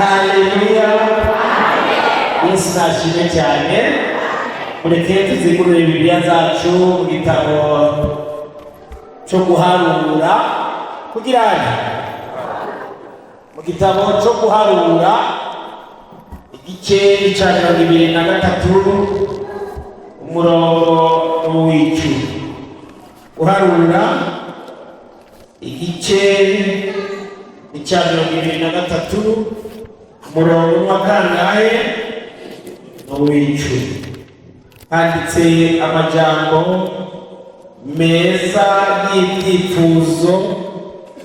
Haleluya. Yesu nashimwe cyane. Mureke tuzigurire Bibiliya zacu mu gitabo cyo guharura kugira mu gitabo cyo guharura igice cya 23 umurongo w'icumi. Guharura igice cya 23 umurongo wa kangahe w'icumi. Handitse amajambo meza y'ibyifuzo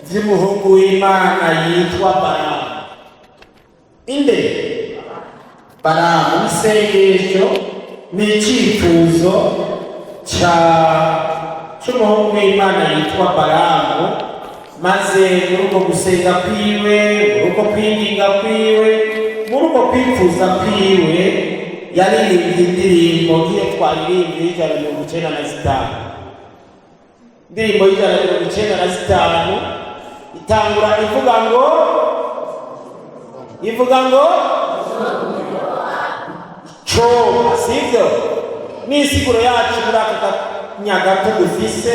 by'umuhungu w'Imana yitwa Balamu. Inde Balamu isengesho ni icyifuzo cy'umuhungu w'Imana yitwa Balamu, maze muri uko gusenga kwiwe, muri uko kwinginga kwiwe, muri uko kwifuza kwiwe, yaririmbye indirimbo nk'iyo twaririmbye y'Ijana-na-mirongo-icyenda-na-zitanu. Indirimbo y'Ijana-na-mirongo-icyenda-na-zitanu itangura ivuga ngo icoma, sibyo? N'isiguro yacu muri aka nyagato dufise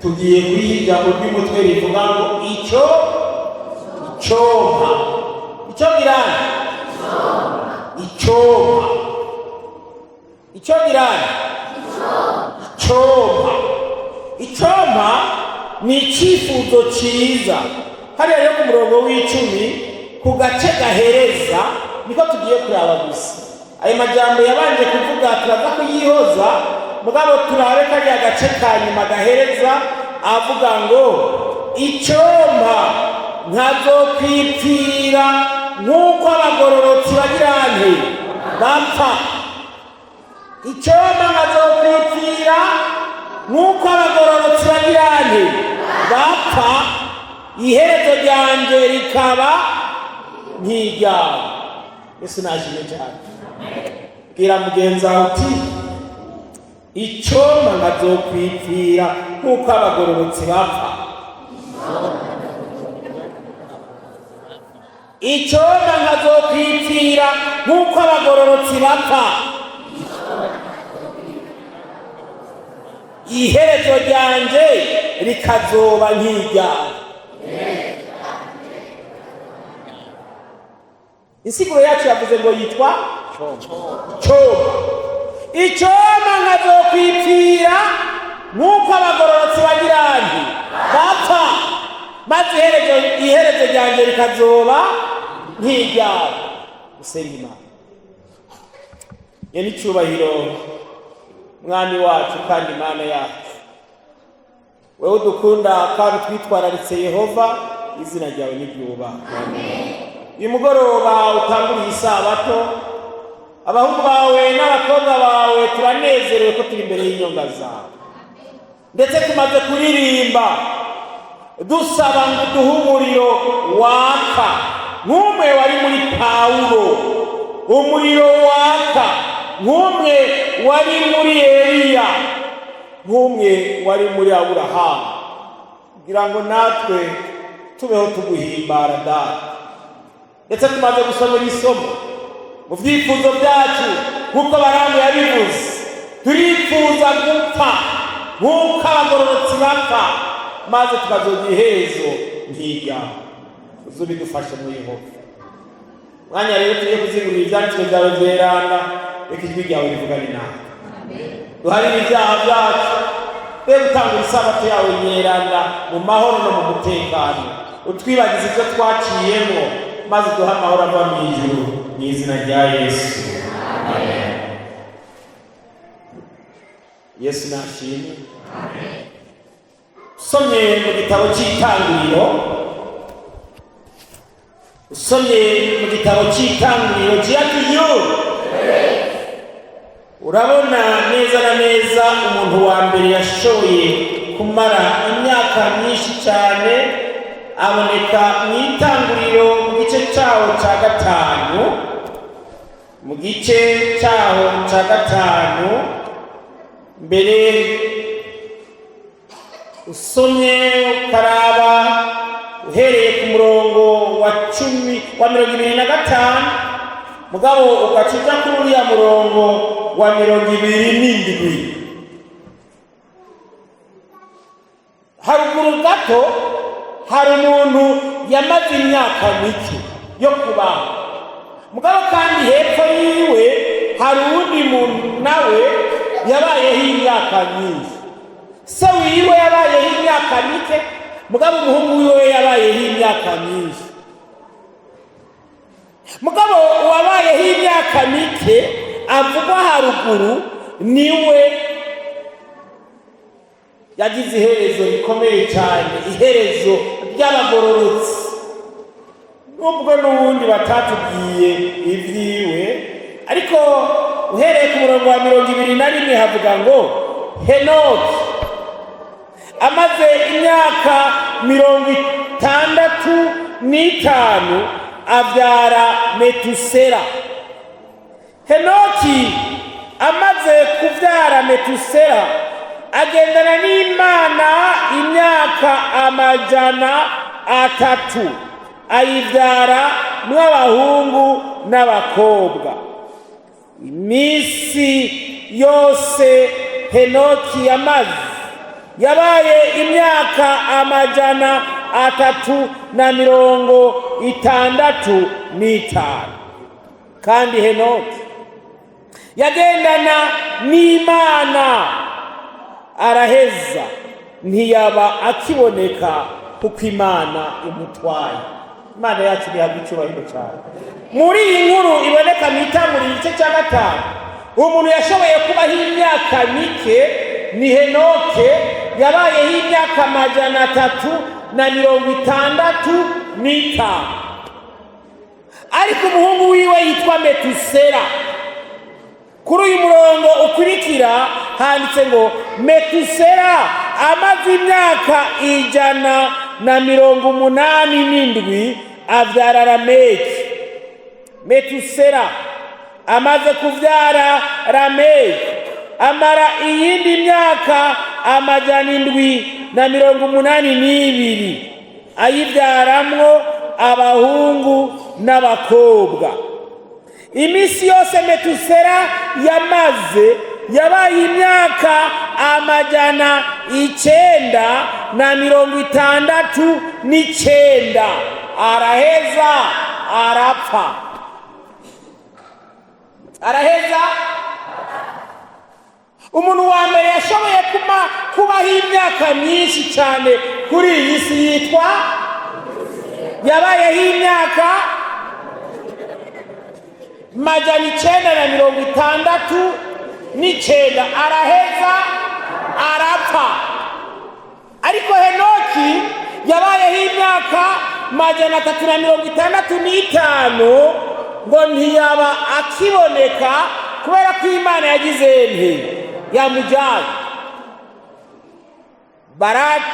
tugiye kwiga mu ry'umutwe rivuga ngo icoma. Icyo birane icoma. Icyo birane icoma. Icoma ni icyifuzo cyiza. Hariya rero ku murongo w'icumi ku gace gahereza niko tugiye kuraba gusa. Ayo majambo yabanje kuvuga turaza kuyihoza, mugabo turabe kariya gace ka nyuma gahereza avuga ngo icoma nkazokwipfira nk'uko abagororotsi bagira nte bapfa. Icoma nkazokwipfira nk'uko abagororotsi bagira nte bapfa, iherezo ryanje rikaba nk'iryawe. Yesu nashimwe cyane. Bwira mugenzi wawe uti icoma nkazokwipfira nk'uko abagororotsi bapfa. Icoma nkazokwipfira nk'uko abagororotsi bapfa, iherezo ryanje rikazoba nk'iryawe. Insiguro yacu yavuze ngo yitwa coma. Icoma nkazokwipfira nk'uko abagororotsi bagira nti bapfa, maze iherezo ryanjye rikazoba nk'iryawe. Gusenga Imana. Yeni cyubahiro mwami wacu kandi Imana yacu, wewe udukunda kandi twitwararitse Yehova, izina ryawe niryubahwe. Uyu mugoroba utanguriye isabato, abahungu bawe n'abakobwa bawe turanezerewe ko turi imbere y'inyonga zawe, ndetse tumaze kuririmba dusaba ngo duhe umuriro waka nk'umwe wari muri Pawulo, umuriro waka nk'umwe wari muri Eliya, nk'umwe wari muri Aburahamu, kugira ngo natwe tubeho tuguhimbara Data. Ndetse tumaze gusoma isomo mu byifuzo byacu nk'uko Balamu yabivuze, turifuza gupfa nk'uko abagororotsi bapfa, maze tukazogira iherezo nk'iryawe. Uzubidufashe mu Yehova. Mwanya rero tugiye kuzingurira ibyanditswe byawe byeranda, reka ijwi ryawe rivugane nawe. Duharire ibyaha byacu, rero utangura isabato yawe nyeranda mu mahoro no mu mutekano. Utwibagize ibyo twaciyemo, maze duha amahoro ava mu ijuru, mu izina rya Yesu. Amen. Yesu nashimwe. Usomye mu gitabo cy'Itangiriro, urabona neza na neza umuntu wa mbere yashoboye kumara imyaka myinshi cyane aboneka mu Itangiriro mu gice cyaho cya gatanu. Mu gice cyaho cya gatanu mbere usomye ukaraba uhereye ku murongo wa 10 wa 25 mugabo ugacija kuri uriya murongo wa 27. Haruguru gato hari umuntu yamaze imyaka mike yo kubaho, mugabo kandi hepfo yiwe hari uwundi muntu nawe yabayeho imyaka myinshi. Se wiwe yabayeho imyaka mike, mugabo umuhungu wiwe yabayeho imyaka myinshi. Mugabo uwabayeho imyaka mike avugwa haruguru niwe yagize iherezo rikomeye cyane, iherezo ry'abagororotsi. Nubwo n'ubundi batatubwiye ibyiwe, ariko uhereye ku murongo wa 21 havuga ngo Henoki amaze imyaka 65 abyara Metusela. Henoki amaze kubyara Metusela agendana n'Imana imyaka 300, ayibyara n'abahungu n'abakobwa. Iminsi yose Henoki yamaze yabaye imyaka 365, kandi Henoki yagendana n'Imana araheza ntiyaba akiboneka kuko Imana imutwaye. Imana yacu ihabwa icyubahiro cyane. Muri iyi nkuru iboneka mu Itanguriro igice cya 5, umuntu yashoboye kubaho imyaka mike ni Henoke, yabayeho imyaka 365, ariko umuhungu wiwe yitwa Metusela. Kuri uyu murongo ukurikira handitse ngo Metusela amaze imyaka 187 abyara Lameki. Metusela amaze kubyara Lameki amara iyindi myaka 782 ayibyaramwo abahungu n'abakobwa. Iminsi yose Metusela yamaze yabaye imyaka 969, araheza arapfa. Umuntu wa mbere yashoboye kubaho imyaka myinshi cyane kuri iyi si yitwa yabayeho imyaka 969, araheza arapfa. Ariko Henoki yabayeho imyaka 365 ngo ntiyaba akiboneka kubera ko Imana yagize yamujyanye. Baraki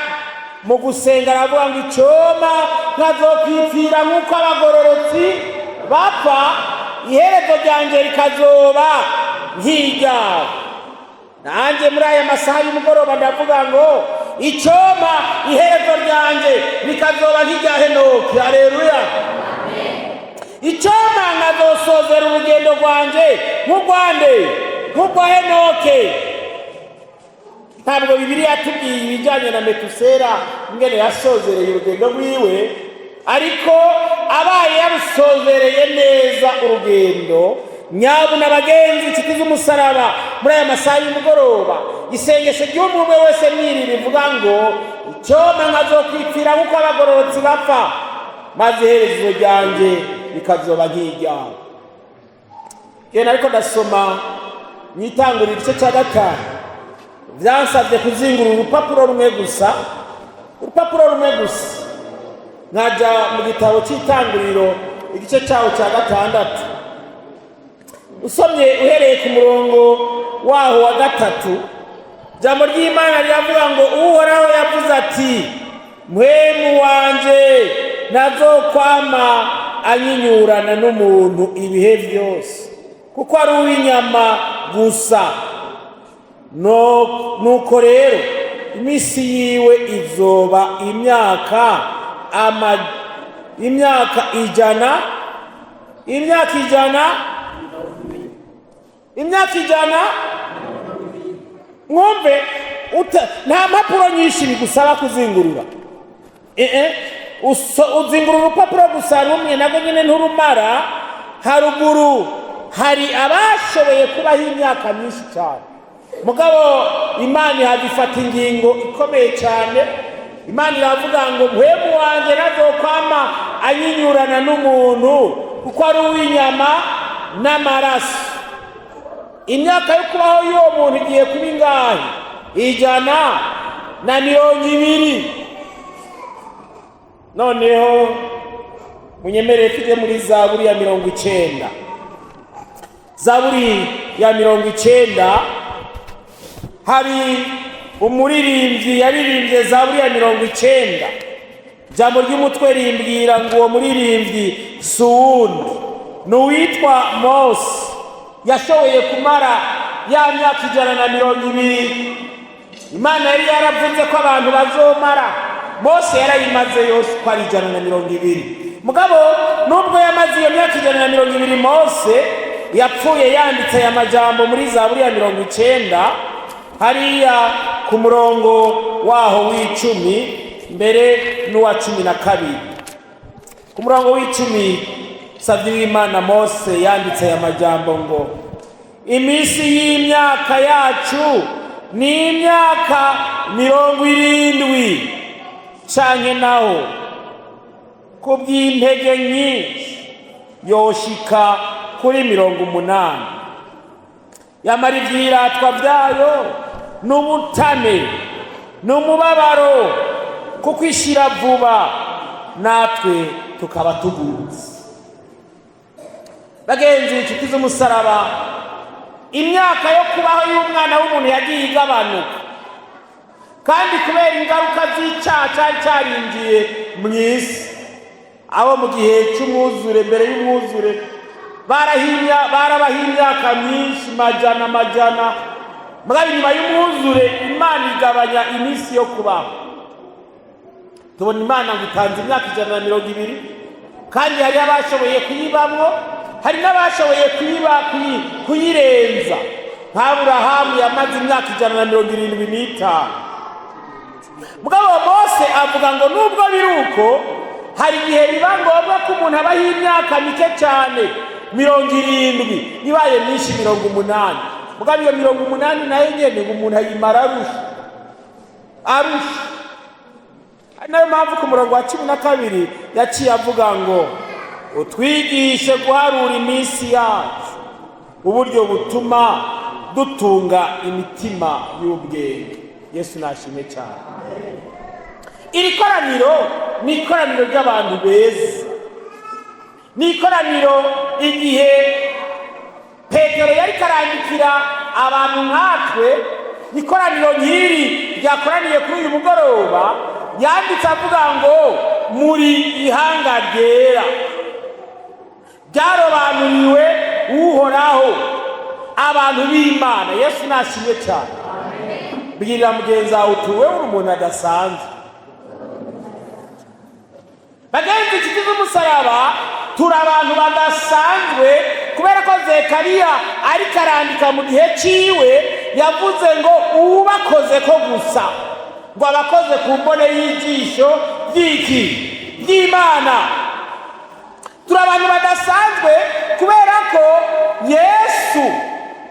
mu gusenga aravuga ngo icyoma nkazokwipfira nk'uko abagororotsi bapfa, iherezo ryanjye rikazoba nk'iryawe. Nanjye muri aya masaha y'umugoroba ndavuga ngo icyoma iherezo ryanjye rikazoba nk'irya Henoki. Haleluya. Icyoma nkazosozera urugendo rwanjye nk'urwa Henoke. Ntabwo Bibiliya yatubwiye ibijyanye na Metusela ingene yasozereye urugendo rwiwe, ariko abaye yarusozereye neza urugendo. Nyabuna bagenzi, inshuti z'umusaraba, muri aya masaha y'umugoroba isengesho ry'umwe wese mwiri rivuga ngo icyoma nkazokwipfira nk'uko abagororotsi bapfa, maze iherezo ryanjye rikazoba nk'iryawe. Ariko ndasoma mu Itanguriro igice cya 5, byansabye kuzingurura urupapuro rumwe gusa, nkajya mu gitabo cy'Itanguriro igice cyaho cya 6. Usomye uhereye ku murongo waho wa 3, ijambo ry'Imana riravuga ngo Uhoraho yavuze ati, mpwemu wanje ntazokwama anyinyurana n'umuntu ibihe byose, kuko ari uw'inyama gusa. Nuko rero iminsi yiwe izoba imyaka 100 imyaka ijana mwumve nta mpapuro nyinshi bigusaba kuzingurura. Uzingurura urupapuro gusa rumwe nabwo nyine nturumara. Haruguru hari abashoboye kubaho imyaka myinshi cyane, mugabo Imana ihadifata ingingo ikomeye cyane. Imana iravuga ngo mpwemu wanjye nazokwama anyinyurana n'umuntu kuko ari uw'inyama n'amaraso. Imyaka yo kubaho y'uwo muntu igiye kuba ingahe? 120. Noneho munyemerere tujye muri Zaburi ya 90. Zaburi ya 90 hari umuririmbyi yaririmbye Zaburi ya 90. Jambo ry'umutwe rimbwira ngo uwo muririmbyi suwundi n'uwitwa Mose, yashoboye kumara ya myaka 120. Imana yari yaravuze ko abantu bazomara, Mose yarayimaze yose ko ari 120. Mugabo nubwo yamaze iyo myaka 120, Mose yapfuye yanditse aya majambo muri Zaburi ya 90 hariya ku murongo waho w'10 mbere n'uwa 12. Ku murongo w'10 savye w'Imana Mose yanditse aya majambo ngo iminsi y'imyaka yacu ni imyaka 70 canke naho ku bw'intege nyinshi yoshika kuri 80. Yamara ivyiratwa vyayo n'ubutame n'umubabaro kuko ishira vuba natwe tukaba tuguze. Bagenzi inshuti z'umusaraba, imyaka yo kubaho y'umwana w'umuntu yagiye igabanuka, kandi kubera ingaruka z'icyaha cyari cyarinjiye mu isi. Abo mu gihe cy'umwuzure, mbere y'umwuzure, barabaha imyaka myinshi majana. Mugabo inyuma y'umwuzure Imana igabanya iminsi yo kubaho. Tubona Imana ngo itanze imyaka 120, kandi hari abashoboye kuyibamwo, hari n'abashoboye kuyirenza. Aburahamu yamaze imyaka 175. Mugabo Mose avuga ngo nubwo biruko hari igihe biba ngombwa ko umuntu abaho imyaka mike cyane, 70, ibaye myinshi 80. Mugabo iyo 80 nayo nyene ngo umuntu ayimara arusha. Nayo mpamvu ku murongo wa 12 yaciye avuga ngo utwigishe guharura iminsi yacu, uburyo butuma dutunga imitima y'ubwenge. Yesu nashimwe cyane. Iri koraniro ni ikoraniro ry'abantu beza, ni ikoraniro igihe Petero yari karandikira abantu nkatwe, ni ikoraniro nk'iri ryakoraniye kuri uyu mugoroba, yanditse avuga ngo muri ihanga ryera ryarobanuriwe uhoraho, abantu b'Imana. Yesu nashimwe cyane. Bwirira mugenzi wawe utuwe uri umuntu adasanzwe. Bagenzi inshuti z'umusaraba, turi abantu badasanzwe kubera ko Zekariya ariko arandika mu gihe ciwe yavuze ngo ubakoze ko gusa, ngo abakoze ku mbone y'ijisho ry'Imana. Turi abantu badasanzwe kubera ko Yesu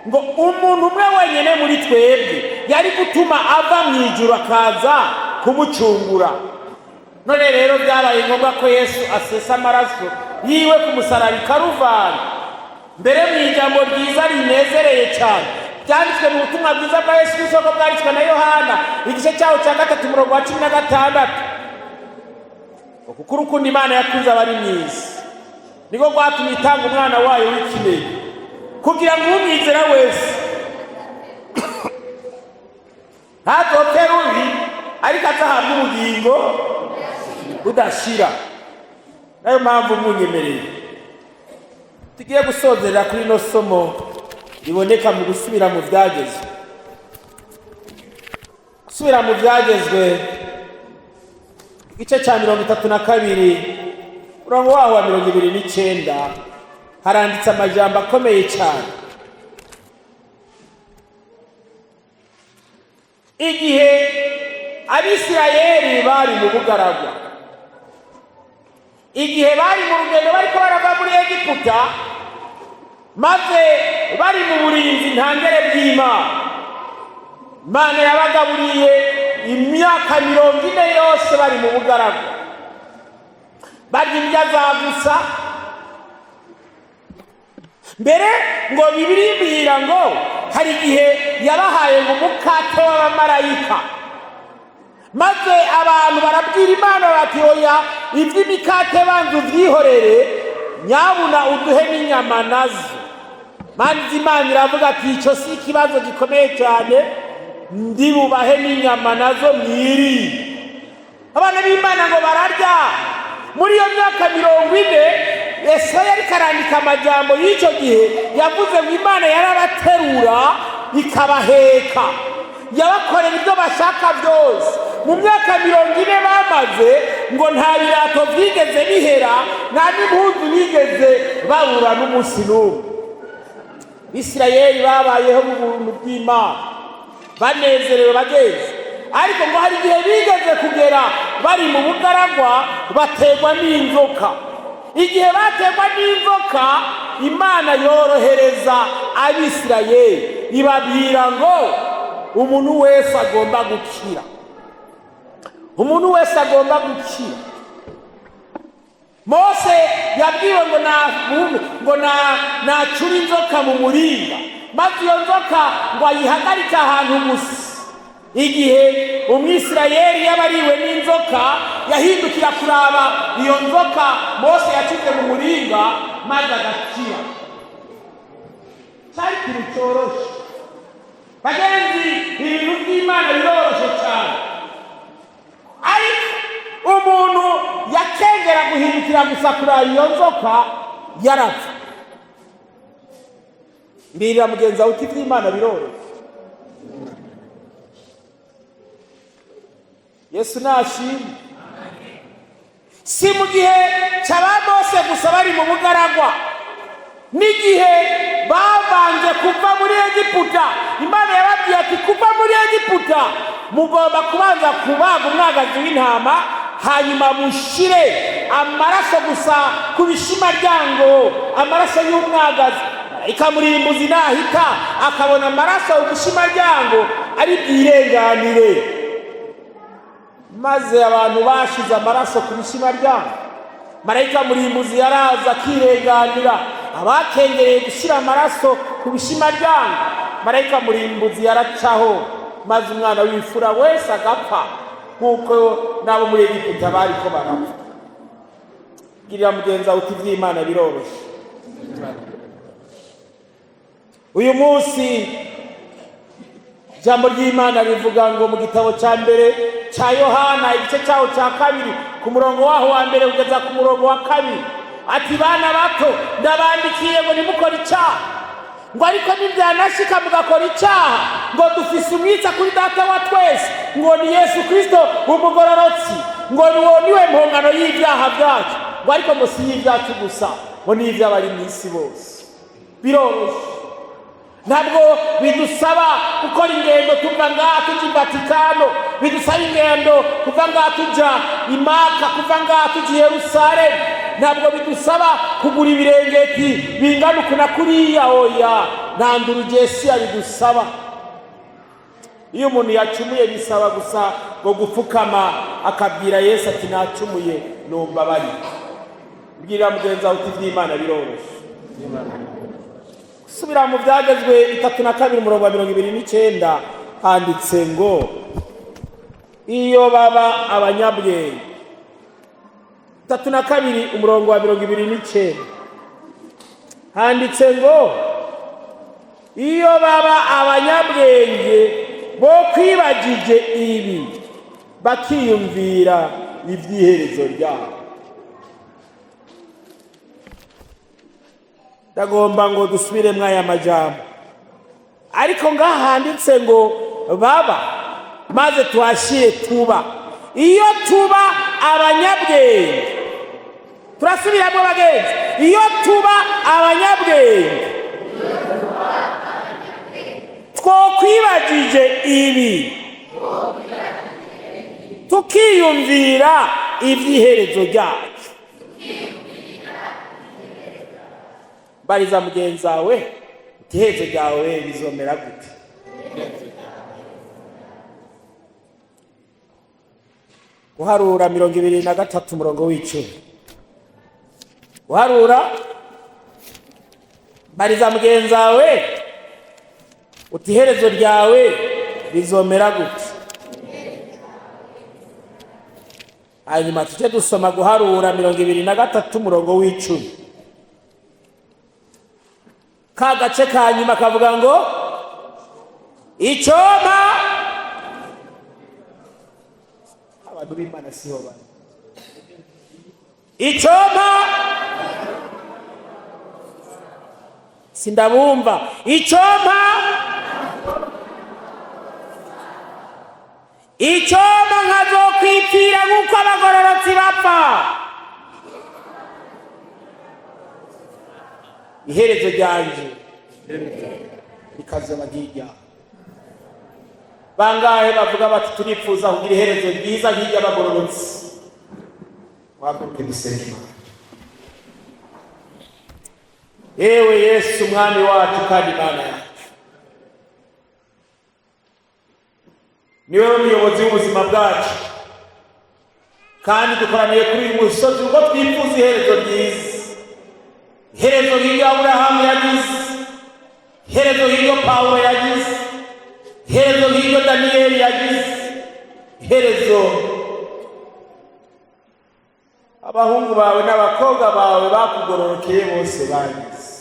ngo umuntu umwe wenyine muri twebwe yari gutuma ava mu ijuru akaza kumucungura. None rero byabaye ngombwa ko Yesu asesa amaraso yiwe ku musaraba Karuvali. Mbere mu ijambo ryiza rinezereye cyane byanditswe mu butumwa bwiza bwa Yesu Kristo bwanditswe na Yohana igice cyaho cya 3 umurongo wa 16. Kuko urukundo Imana yakunze abari mu isi niko rwatumye itanga umwana wayo w'ikinege, kugira ngo umwizera wese ntazopfe rubi, ariko azahabwa ubugingo budashira. Nayo mpamvu munyemereye tugiye gusozera kuri no somo riboneka mu gusubira mu byagezwe. Gusubira mu byagezwe igice cya 32 umurongo waho wa 29. haranditse amajambo akomeye cyane. Igihe Abisirayeli bari mu bugaragwa, igihe bari mu rugendo bariko barava muri Egiputa, maze bari mu burinzi ntangere bw'Imana, Imana yabagaburiye imyaka 40 yose bari mu bugaragwa, barya indya za gusa. Mbere ngo Bibiliya imbwira ngo hari igihe yabahaye ngo umukate w'abamarayika, maze abantu barabwira Imana bati oya, iby'imikate banza ubyihorere, nyabuna uduhe n'inyama nazo. Maze Imana iravuga ati icyo si ikibazo gikomeye cyane, ndi bubahe n'inyama nazo mwiri. Abana b'Imana ngo bararya. Muri iyo myaka 40 Yesaya yariko arandika amajambo y'icyo gihe, yavuze ngo Imana yarabaterura ikabaheka, yabakorera ibyo bashaka byose. Mu myaka 40 bamaze ngo nta birato byigeze bihera, nta n'impuzu bigeze babura n'umunsi n'umwe. Bisirayeli babayeho mu buntu bw'Imana, banezerewe bageze. Ariko ngo hari igihe bigeze kugera bari mu bugaragwa bategwa n'inzoka. Igihe bategwa n'inzoka, Imana yorohereza Abisirayeli, ibabwira ngo umuntu wese agomba gukira, umuntu wese agomba gukira. Mose yabwiwe ngo nacura inzoka mu muringa, maze iyo nzoka ngo ayihagarike ahantu gusa. Igihe Umwisirayeli yabariwe n'inzoka, yahindukira kuraba iyo nzoka Mose yacize mu muringa, maze agakira. Cyari ikintu cyoroshe. Bagenzi, ibintu by'Imana biroroshe cyane. Ariko umuntu yakengera guhindukira gusa kuraba iyo nzoka, yarapfa. Mbwirira mugenzi wawe uti iby'Imana biroroshe. Yesu nashimwe. Si mu gihe cy'aba Mose gusa bari mu bugaragwa, n'igihe babanje kuva muri Egiputa, Imana yababwiye ati kuva muri Egiputa mugomba kubanza kubaga umwagazi w'intama, hanyuma mushire amaraso gusa ku bishimaryango, amaraso y'umwagazi. Ikamurimbuzi nahita akabona amaraso ku bishimaryango ari bwirenganire. Maze abantu bashize amaraso ku bishimaryango, marayika murimbuzi yaraza akirenganira. Abakengereye gushyira amaraso ku bishimaryango, marayika murimbuzi yaracaho, maze umwana w'imfura wese agapfa, nk'uko nabo muri Egiputa bariko barapfa. Girira mugenzi wawe uti iby'Imana biroroshe. Uyu munsi ijambo ry'Imana rivuga ngo mu gitabo cya mbere cya Yohana, igice cyaho cya 2 ku murongo waho wa mbere kugeza ku murongo wa 2, ati bana bato ndabandikiye ngo nimukora icyaha, ngo ariko nibyanashika mugakora icyaha, ngo dufise umwitsa kuri Data wa twese, ngo ni Yesu Kristo umugororotsi, ngo niwe mpongano y'ibyaha byacu, ngo ariko ngo si y'ibyacu gusa, ngo ni iby'abari mu isi bose. Biroroshe. Ntabwo bidusaba gukora ingendo tuva ngaha tujya i Vatikano, bidusaba ingendo kuva ngaha tujya i Maka, kuva ngaha tujya i Yerusalemu. Ntabwo bidusaba kugura ibirengeti bingana uku na kuriya, oya, nta ndurugesiya bidusaba. Iyo umuntu yacumuye bisaba gusa ngo gupfukama akabwira Yesu ati nacumuye numva bari. Bwira mugenzi wawe uti iby'Imana biroroshe. Subira mu Byagezwe 3:2 umurongo wa 29 handitse ngo iyo baba abanyabwenge. 3:2 umurongo wa 29 handitse ngo iyo baba abanyabwenge bo kwibagije ibi bakiyumvira iby'iherezo ryabo. Ndagomba ngo dusubire mwaya majambo, ariko ngaha handitse ngo baba, maze tuhashire tuba. Iyo tuba abanyabwenge turasubiramo bagenzi, iyo tuba abanyabwenge twokwibagije ibi tukiyumvira iby'iherezo ryacu. Bariza mugenzi wawe uti iherezo ryawe bizomera gute? Guharura 23 umurongo w'10. Guharura, bariza mugenzi wawe uti iherezo ryawe bizomera gute? Hanyuma tujye dusoma Guharura 23 umurongo w'10. Ka gace ka nyuma kavuga ngo icyoma, abantu b'Imana siho bari, icyoma sindabumva, icyoma nkazokwipfira nk'uko abagororotsi bapfa. Iherezo ryanje rikazoba nk'iryawe. Bangahe bavuga bati turifuza kugira iherezo ryiza nk'iry'abagororotsi? Waguruke dusenge Imana. Yewe Yesu mwami wacu kandi Imana yacu, niwe muyobozi w'ubuzima bwacu, kandi dukoraniye kuri uyu musozi ubwo twifuza iherezo ryiza, iherezo nk'iryo Aburahamu yagize, iherezo nk'iryo Pawulo yagize, iherezo nk'iryo Daniyeli yagize, iherezo abahungu bawe n'abakobwa bawe bakugororokeye bose bagize.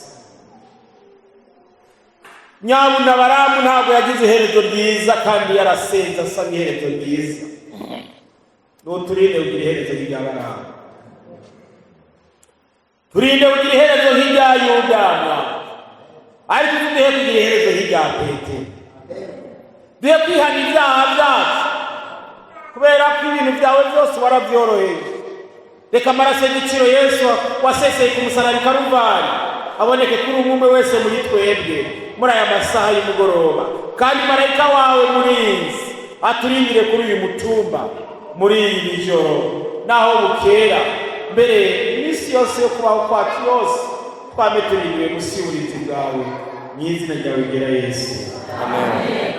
Nyabuna Baramu ntabwo yagize iherezo ryiza, kandi yarasenze asa n'iherezo ryiza. Nuturinde kugira iherezo nk'irya Baramu, turinde kugira iherezo nk'irya Yuda, ariko tuduhe kugira iherezo nk'irya Petero. Duhe kwihana ibyaha byacu, kubera ko ibintu byawe byose warabyoroheje. Reka amaraso y'igiciro Yesu waseseye ku musaraba i Karuvari aboneke kuri umwe wese muri twebwe muri aya masaha y'umugoroba, kandi marayika wawe murinzi aturindire kuri uyu mutumba muri iri joro naho bukera, mbere iminsi yose yo kubaho kwacu yose twame turindiwe munsi y'uburinzi bwawe, mu izina ryawe ryera Yesu, amen.